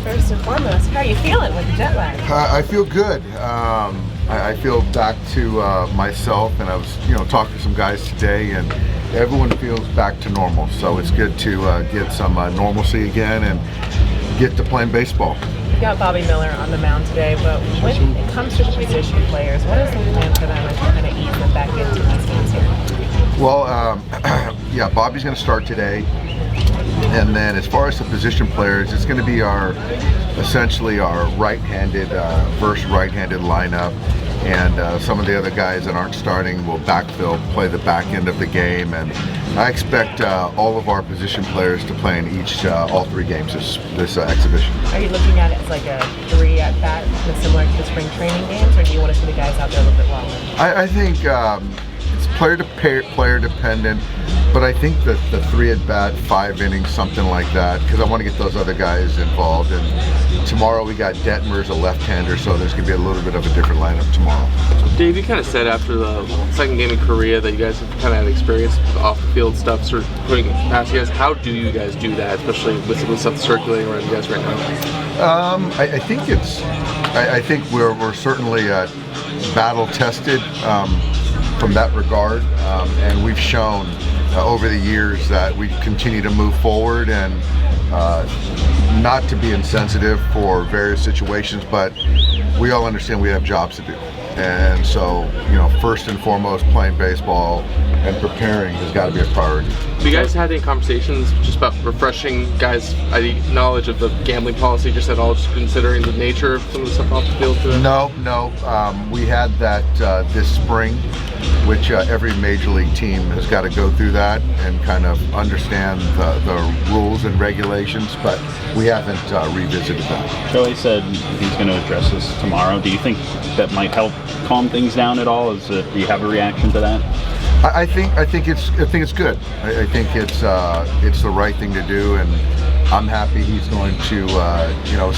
first and foremost, how are you feeling with the jet lag? I feel good. I feel back to myself, and I was, talking to some guys today, and everyone feels back to normal. So it's good to get some normalcy again and get to playing baseball. You got Bobby Miller on the mound today, but when it comes to the position players, what is the plan for them as you kind of ease them back into these games here? Well, yeah, Bobby's going to start today. And then as far as the position players, it's going to be essentially our right-handed versus right-handed lineup. And some of the other guys that aren't starting will backfill, play the back end of the game. And I expect all of our position players to play in all three games this exhibition. Are you looking at it as like a 3 at bat, similar to the spring training games, or do you want to see the guys out there a little bit longer? I think it's player dependent, but I think that the 3 at bat, 5 innings, something like that, because I want to get those other guys involved. And tomorrow we got Detmer's a left-hander, so there's going to be a little bit of a different lineup tomorrow. Dave, you kind of said after the second game in Korea that you guys have kind of had experience with off-the-field stuff, sort of putting it past you guys. How do you guys do that, especially with stuff circulating around you guys right now? I think we're certainly battle tested from that regard, and we've shown over the years that we continue to move forward and not to be insensitive for various situations, but we all understand we have jobs to do. And so, first and foremost, playing baseball and preparing has got to be a priority. Have you guys had any conversations just about refreshing guys' knowledge of the gambling policy, just at all, just considering the nature of some of the stuff off the field today? No. We had that this spring, which every major league team has got to go through that and kind of understand the rules and regulations, but we haven't revisited that. Shohei said he's going to address this tomorrow. Do you think that might help calm things down at all? Do you have a reaction to that? I think it's good. I think it's the right thing to do, and I'm happy he's going to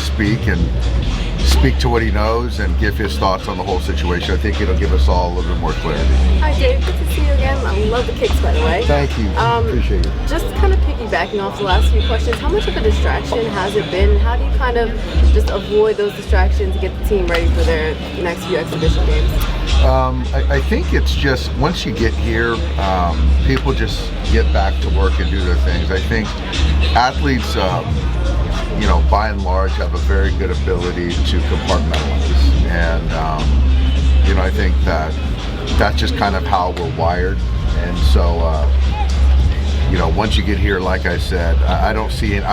speak to what he knows and give his thoughts on the whole situation. I think it'll give us all a little bit more clarity. Hi Dave, good to see you again. I love the kicks, by the way. Thank you. Appreciate it. Just kind of piggybacking off the last few questions, how much of a distraction has it been? How do you kind of just avoid those distractions to get the team ready for their next few exhibition games? I think it's just once you get here, people just get back to work and do their things. I think athletes, by and large, have a very good ability to compartmentalize, and I think that's just kind of how we're wired. And so, once you get here, like I said, I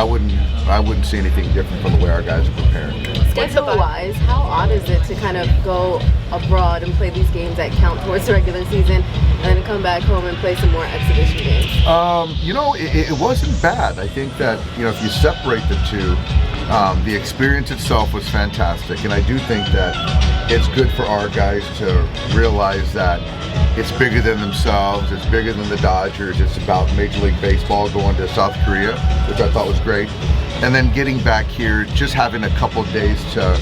wouldn't see anything different from the way our guys are preparing. Schedule-wise, how odd is it to kind of go abroad and play these games that count towards the regular season, and then come back home and play some more exhibition games? It wasn't bad. I think that, if you separate the two, the experience itself was fantastic, and I do think that it's good for our guys to realize that it's bigger than themselves, it's bigger than the Dodgers, it's about Major League Baseball going to South Korea, which I thought was great. And then getting back here, just having a couple of days to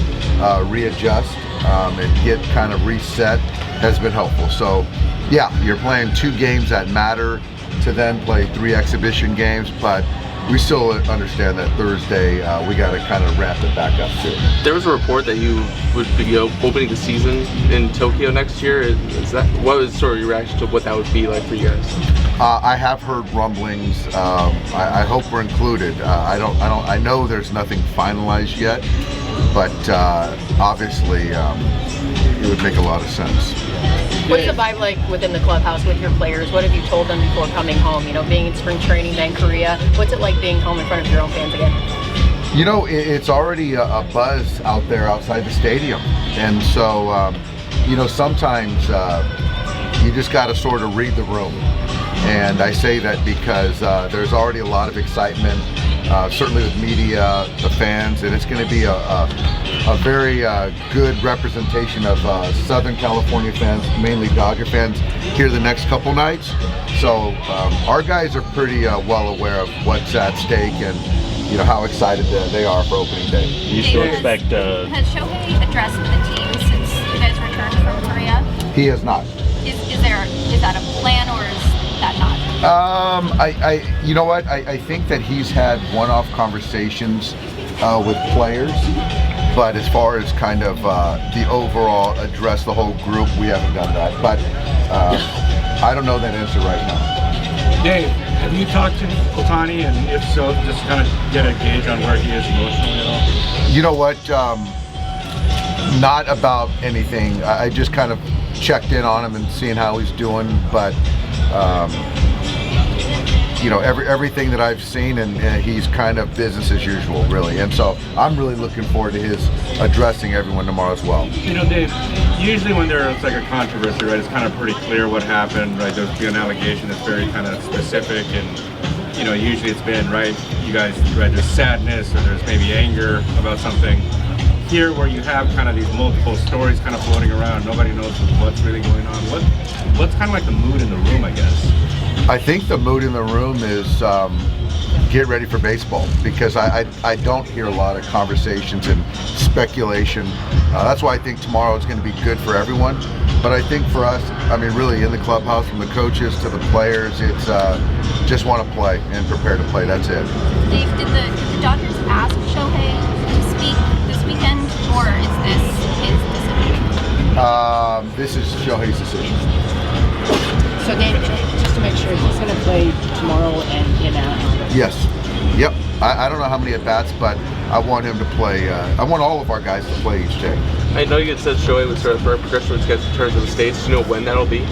readjust and get kind of reset has been helpful. So yeah, you're playing 2 games that matter to then play 3 exhibition games, but we still understand that Thursday we got to kind of ramp it back up too. There was a report that you would be opening the season in Tokyo next year. What was sort of your reaction to what that would be like for you guys? I have heard rumblings. I hope we're included. I know there's nothing finalized yet, but obviously it would make a lot of sense. What's the vibe like within the clubhouse with your players? What have you told them before coming home? Being in spring training, then Korea. What's it like being home in front of your own fans again? It's already a buzz out there outside the stadium, and so sometimes you just got to sort of read the room. And I say that because there's already a lot of excitement, certainly with media, the fans, and it's going to be a very good representation of Southern California fans, mainly Dodger fans, here the next couple nights. So our guys are pretty well aware of what's at stake and how excited they are for opening day. You still expect... Has Shohei addressed the team since you guys returned from Korea? He has not. Is that a plan, or is that not? I think that he's had one-off conversations with players. But as far as kind of the overall address the whole group, we haven't done that. But I don't know that answer right now. Dave, have you talked to Ohtani, and if so, just kind of get a gauge on where he is emotionally at all? You know what? Not about anything. I just kind of checked in on him and seeing how he's doing. But you know, everything that I've seen, and he's kind of business as usual, really. And so I'm really looking forward to his addressing everyone tomorrow as well. You know, Dave, usually when there's like a controversy, right, it's kind of pretty clear what happened, right? There's been an allegation that's very kind of specific, and you know, usually it's been, right, you guys, right, there's sadness or there's maybe anger about something. Here, where you have kind of these multiple stories kind of floating around, nobody knows what's really going on. What's kind of like the mood in the room, I guess? I think the mood in the room is get ready for baseball, because I don't hear a lot of conversations and speculation. That's why I think tomorrow is going to be good for everyone. But I think for us, I mean, really in the clubhouse, from the coaches to the players, it's just want to play and prepare to play. That's it. Dave, did the Dodgers ask Shohei to speak this weekend, or is this his decision? This is Shohei's decision. So Dave, just to make sure, he's going to play tomorrow and in Anaheim? Yes. Yep. I don't know how many at-bats, but I want him to play. I want all of our guys to play each day. I know you had said Shohei would start for progression when he gets returned to the States. Do you know when that'll be?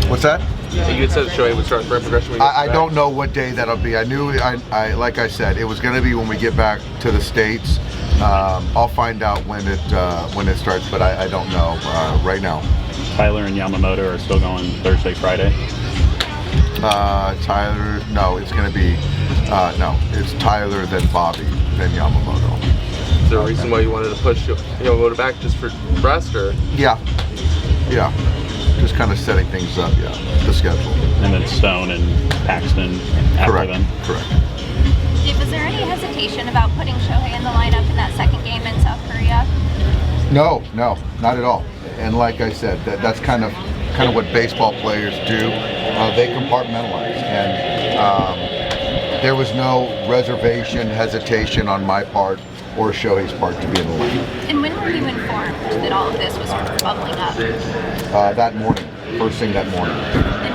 What's that? You had said Shohei would start for progression when he gets I back. don't know what day that'll be. I knew, I like I said, it was going to be when we get back to the States. I'll find out when it starts, but I don't know right now. Tyler and Yamamoto are still going Thursday, Friday. Tyler, no, it's going to be no, it's Tyler, then Bobby, then Yamamoto. Is there a reason why you wanted to push Yamamoto back just for rest, or? Yeah, just kind of setting things up. Yeah, the schedule. And then Stone and Paxton after Correct. them. Correct. Dave, was there any hesitation about putting Shohei in the lineup in that second game in South Korea? No, not at all. And like I said, that's kind of what baseball players do. They compartmentalize, and there was no reservation, hesitation on my part or Shohei's part to be in the lineup. And when were you informed that all of this was sort of bubbling up? That morning, first thing that morning,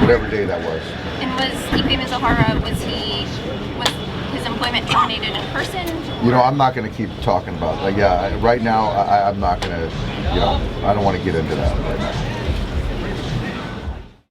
whatever day that was. And was Ipe Mizuhara, was his employment terminated in person? You know, I'm not going to keep talking about that. Yeah, right now I'm not going to. You know, I don't want to get into that right now.